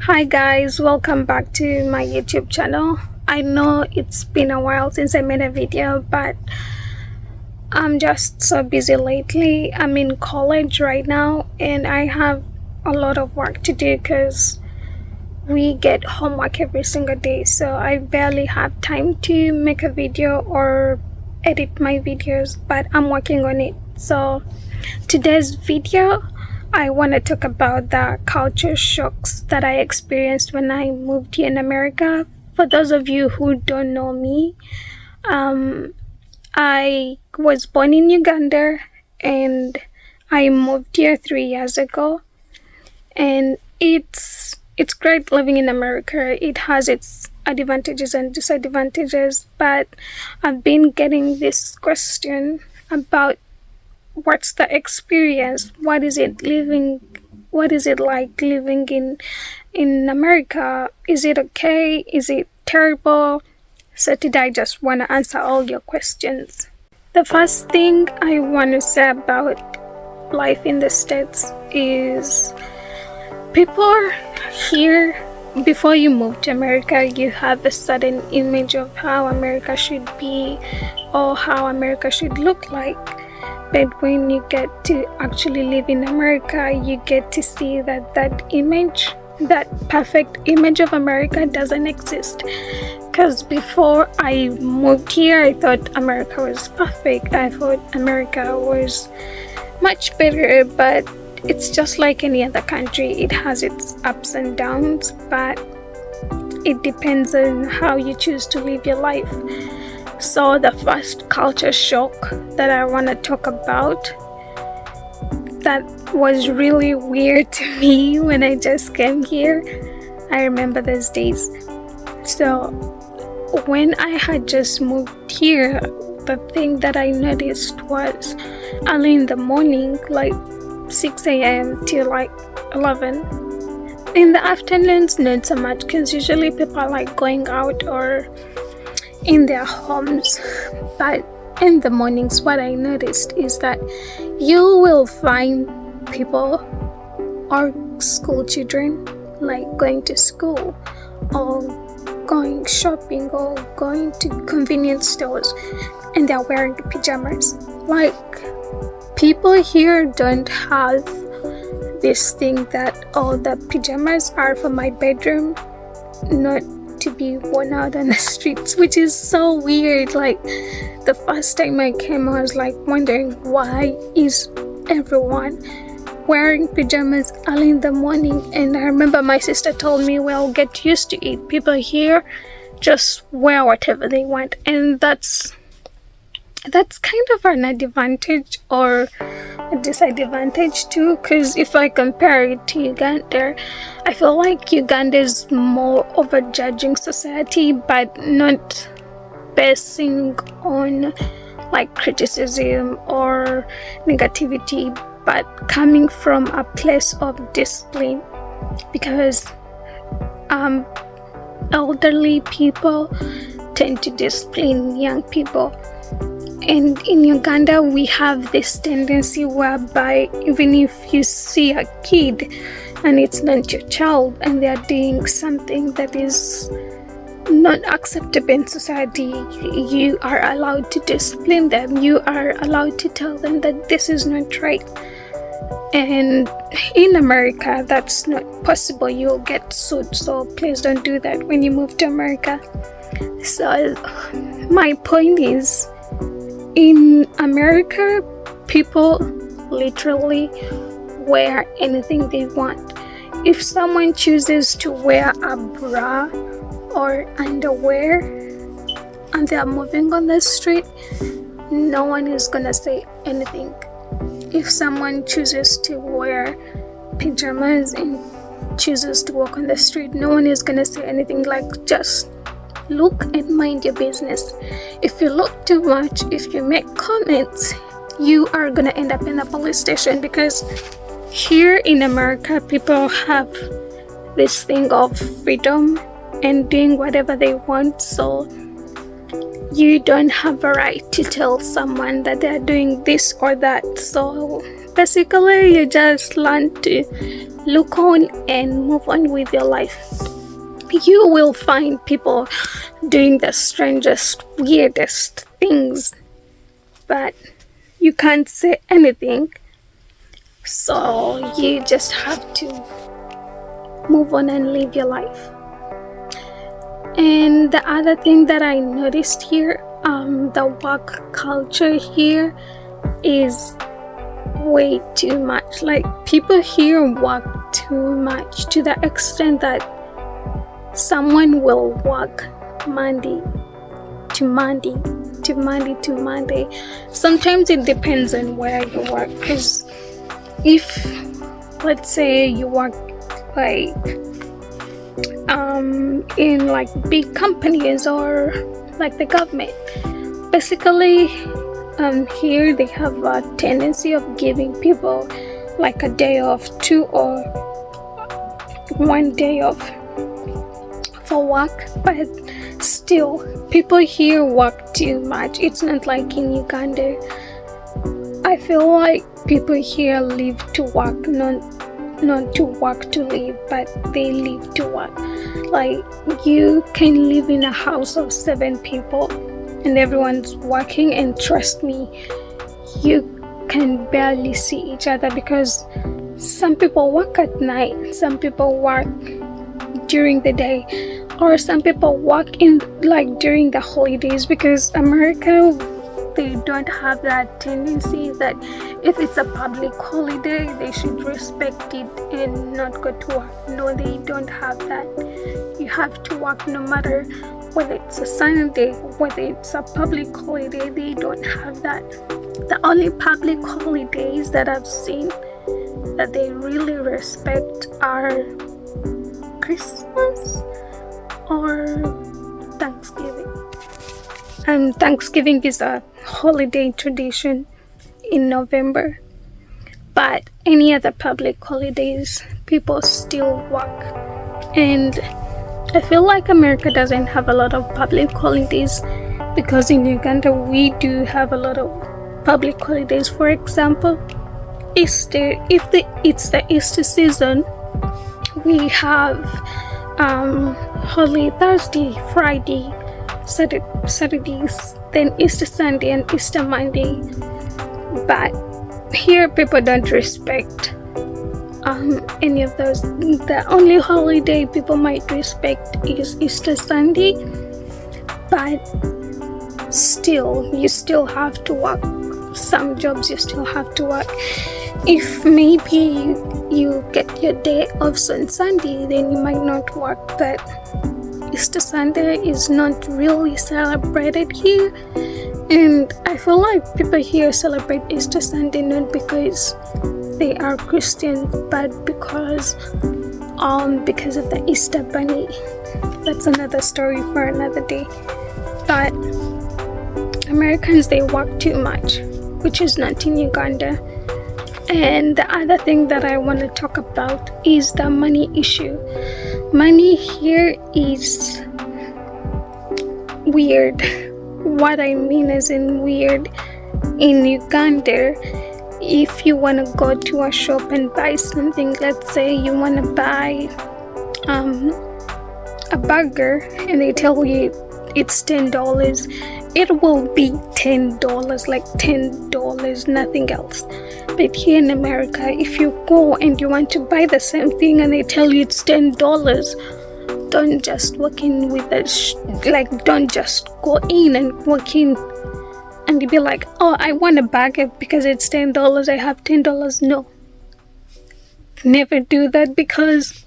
Hi guys, welcome back to my YouTube channel. I know it's been a while since I made a video, but I'm just so busy lately. I'm in college right now and I have a lot of work to do because we get homework every single day, so I barely have time to make a video or edit my videos, but I'm working on it. So today's video, I want to talk about the culture shocks that I experienced when I moved here in America. For those of you who don't know me, I was born in Uganda and I moved here 3 years ago. And it's great living in America. It has its advantages and disadvantages, but I've been getting this question about what's the experience, what is it like living in America? Is it okay? Is it terrible? So today I just want to answer all your questions. The first thing I want to say about life in the States is people here, before you move to America, you have a certain image of how America should be or how America should look like. But when you get to actually live in America, you get to see that that perfect image of America doesn't exist. Because before I moved here, I thought America was perfect. I thought America was much better, but it's just like any other country. It has its ups and downs, but it depends on how you choose to live your life. So the first culture shock that I want to talk about that was really weird to me when I just came here, I remember those days. So when I had just moved here, the thing that I noticed was early in the morning, like 6 a.m. till like 11. In the afternoons, not so much, because usually people are like going out or in their homes. But in the mornings, what I noticed is that you will find people or school children like going to school or going shopping or going to convenience stores and they're wearing pajamas. Like, people here don't have this thing that, oh, the pajamas are for my bedroom, not to be worn out on the streets, which is so weird. Like, the first time I came, I was like wondering, why is everyone wearing pajamas early in the morning? And I remember my sister told me, well, get used to it. People here just wear whatever they want, and that's kind of an advantage or a disadvantage too, because if I compare it to Uganda, I feel like Uganda is more of a judging society, but not basing on like criticism or negativity, but coming from a place of discipline, because elderly people tend to discipline young people. And in Uganda, we have this tendency whereby even if you see a kid and it's not your child and they are doing something that is not acceptable in society, you are allowed to discipline them. You are allowed to tell them that this is not right. And in America, that's not possible. You'll get sued. So please don't do that when you move to America. So my point is, in America, people literally wear anything they want. If someone chooses to wear a bra or underwear and they are moving on the street, no one is gonna say anything. If someone chooses to wear pajamas and chooses to walk on the street, no one is gonna say anything. Like, just look and mind your business. If you look too much, if you make comments, you are gonna end up in a police station, because here in America, people have this thing of freedom and doing whatever they want. So you don't have a right to tell someone that they're doing this or that. So Basically, you just learn to look on and move on with your life. You will find people doing the strangest, weirdest things, but you can't say anything. So you just have to move on and live your life. And the other thing that I noticed here, the work culture here is way too much. Like, people here work too much to the extent that someone will work Monday to Monday to Monday to Monday. Sometimes it depends on where you work, because if, let's say, you work like in like big companies or like the government, basically here they have a tendency of giving people like a day off, 2 or 1 day off for work. But still, people here work too much. It's not like in Uganda. I feel like people here live to work, not to work to live, but they live to work. Like, you can live in a house of 7 people and everyone's working, and trust me, you can barely see each other, because some people work at night, some people work during the day, or some people work in like during the holidays, because America, they don't have that tendency that if it's a public holiday they should respect it and not go to work. No, they don't have that. You have to work no matter whether it's a Sunday, whether it's a public holiday. They don't have that. The only public holidays that I've seen that they really respect are Christmas or Thanksgiving. And Thanksgiving is a holiday tradition in November. But any other public holidays, people still work. And I feel like America doesn't have a lot of public holidays, because in Uganda we do have a lot of public holidays. For example, Easter. If it's the Easter season, we have Holy Thursday, Friday, Saturdays, then Easter Sunday and Easter Monday. But here people don't respect any of those. The only holiday people might respect is Easter Sunday, but still, you still have to work. Some jobs you still have to work. If maybe you get your day off on Sunday, then you might not work. But Easter Sunday is not really celebrated here, and I feel like people here celebrate Easter Sunday not because they are Christian, but because of the Easter bunny. That's another story for another day. But Americans, they work too much, which is not in Uganda. And the other thing that I want to talk about is the money issue. Money here is weird. What I mean is in weird. In Uganda, if you want to go to a shop and buy something, let's say you want to buy a burger and they tell you it's $10, it will be $10, like $10, nothing else. But here in America, if you go and you want to buy the same thing and they tell you it's $10, don't just walk in with don't just go in and walk in and you be like, oh, I want a burger because it's $10, I have $10. No, never do that, because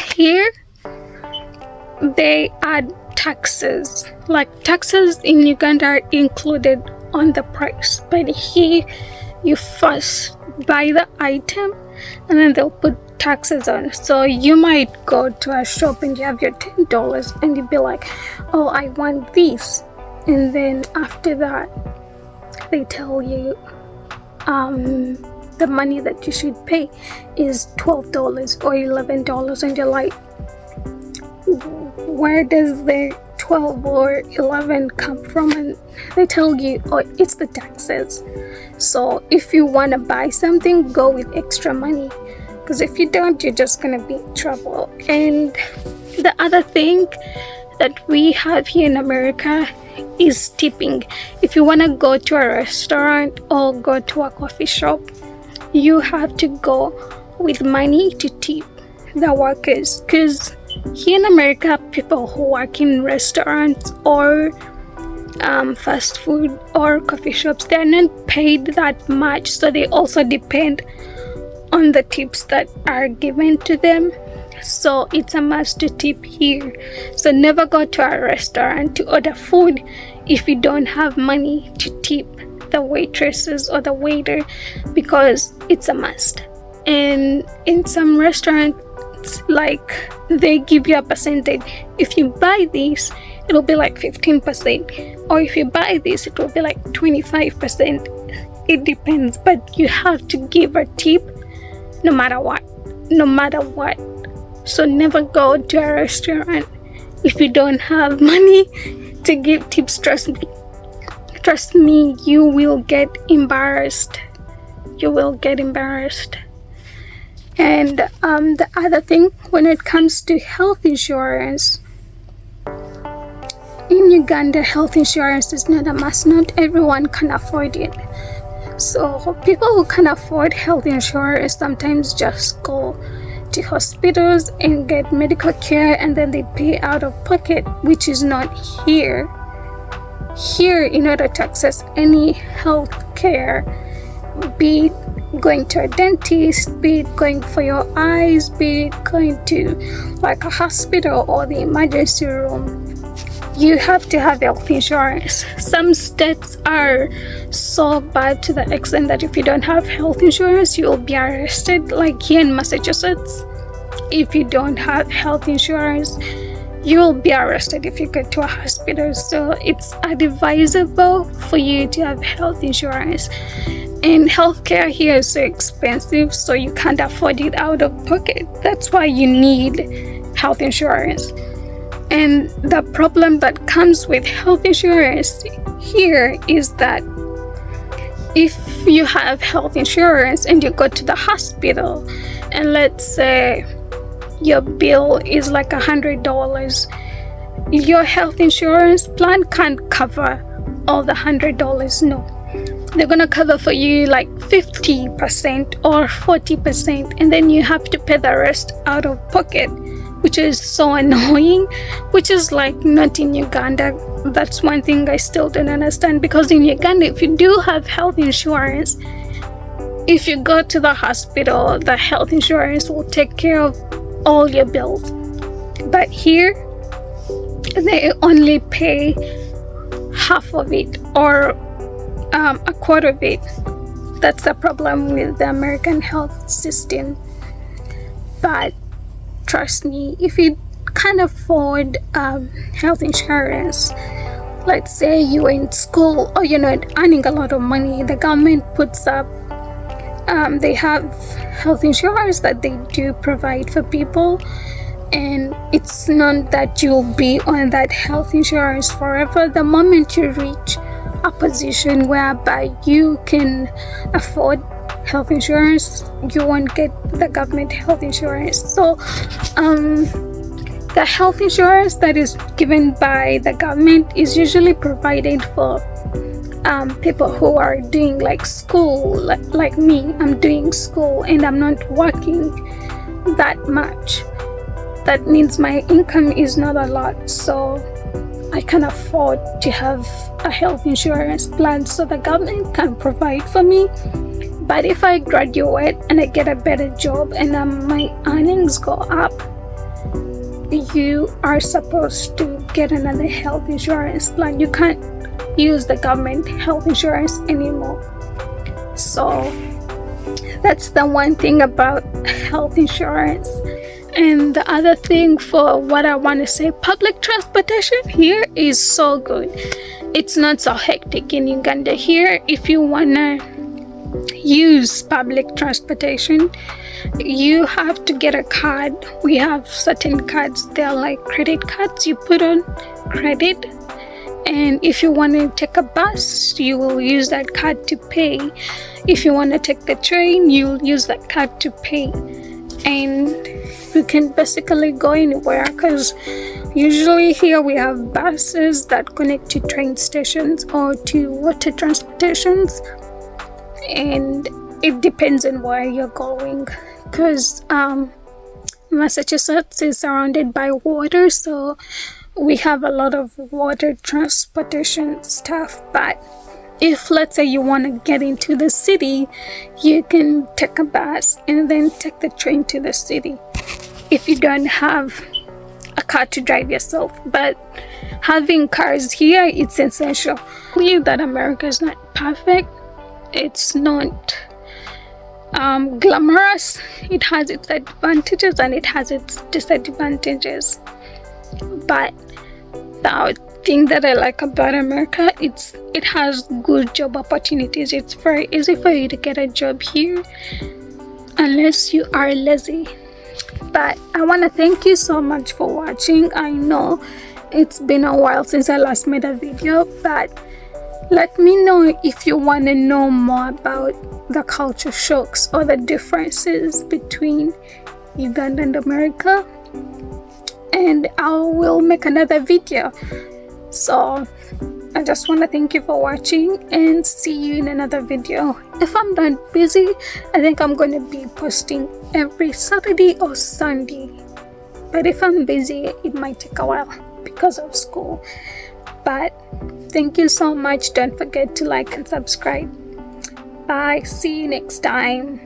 here they add taxes. Like, taxes in Uganda are included on the price, but here you first buy the item and then they'll put taxes on. So you might go to a shop and you have your $10 and you'd be like, oh, I want this, and then after that they tell you the money that you should pay is $12 or $11, and you're like, where does the 12 or 11 come from, and they tell you, oh, it's the taxes. So if you want to buy something, go with extra money, because if you don't, you're just going to be in trouble. And the other thing that we have here in America is tipping. If you want to go to a restaurant or go to a coffee shop, you have to go with money to tip the workers, because here in America, people who work in restaurants or fast food or coffee shops, they're not paid that much, so they also depend on the tips that are given to them. So it's a must to tip here. So never go to a restaurant to order food if you don't have money to tip the waitresses or the waiter, because it's a must. And in some restaurants, like, they give you a percentage. If you buy this, it'll be like 15%, or if you buy this, it will be like 25%. It depends, but you have to give a tip no matter what. So never go to a restaurant if you don't have money to give tips. Trust me, you will get embarrassed. And the other thing, when it comes to health insurance, in Uganda, health insurance is not a must. Not everyone can afford it. So people who can afford health insurance sometimes just go to hospitals and get medical care, and then they pay out of pocket, which is not here. Here, in order to access any health care, be it going to a dentist, be it going for your eyes, be it going to like a hospital or the emergency room, you have to have health insurance. Some states are so bad to the extent that if you don't have health insurance, you will be arrested. Like here in Massachusetts, if you don't have health insurance, you will be arrested if you go to a hospital. So it's advisable for you to have health insurance. And healthcare here is so expensive, so you can't afford it out of pocket. That's why you need health insurance. And the problem that comes with health insurance here is that if you have health insurance and you go to the hospital, and let's say your bill is like $100, your health insurance plan can't cover all the $100. No, they're gonna cover for you like 50% or 40%, and then you have to pay the rest out of pocket, which is so annoying, which is like not in Uganda. That's one thing I still don't understand, because in Uganda, if you do have health insurance, if you go to the hospital, the health insurance will take care of all your bills. But here, they only pay half of it, or a quarter of it. That's the problem with the American health system. But trust me, if you can't afford health insurance, let's say you're in school or you're not earning a lot of money, the government puts up, they have health insurance that they do provide for people, and it's not that you'll be on that health insurance forever. The moment you reach a position whereby you can afford health insurance, you won't get the government health insurance. So the health insurance that is given by the government is usually provided for people who are doing like school, like me. I'm doing school and I'm not working that much. That means my income is not a lot, so I can afford to have a health insurance plan, so the government can provide for me. But if I graduate and I get a better job and my earnings go up, you are supposed to get another health insurance plan. You can't use the government health insurance anymore. So that's the one thing about health insurance. And the other thing for what I want to say, public transportation here is so good. It's not so hectic in Uganda. Here, if you wanna use public transportation, you have to get a card. We have certain cards, they're like credit cards. You put on credit, and if you want to take a bus, you will use that card to pay. If you want to take the train, you'll use that card to pay. And you can basically go anywhere, because usually here we have buses that connect to train stations or to water transportations, and it depends on where you're going, because Massachusetts is surrounded by water, so we have a lot of water transportation stuff. But if, let's say, you want to get into the city, you can take a bus and then take the train to the city if you don't have a car to drive yourself. But having cars here, it's essential. I believe that America is not perfect. It's not glamorous. It has its advantages and it has its disadvantages. But the thing that I like about America, it has good job opportunities. It's very easy for you to get a job here unless you are lazy. But I want to thank you so much for watching. I know it's been a while since I last made a video, but let me know if you want to know more about the culture shocks or the differences between Uganda and America, and I will make another video. So I just want to thank you for watching and see you in another video. If I'm not busy, I think I'm going to be posting every Saturday or Sunday. But if I'm busy, it might take a while because of school. But thank you so much. Don't forget to like and subscribe. Bye. See you next time.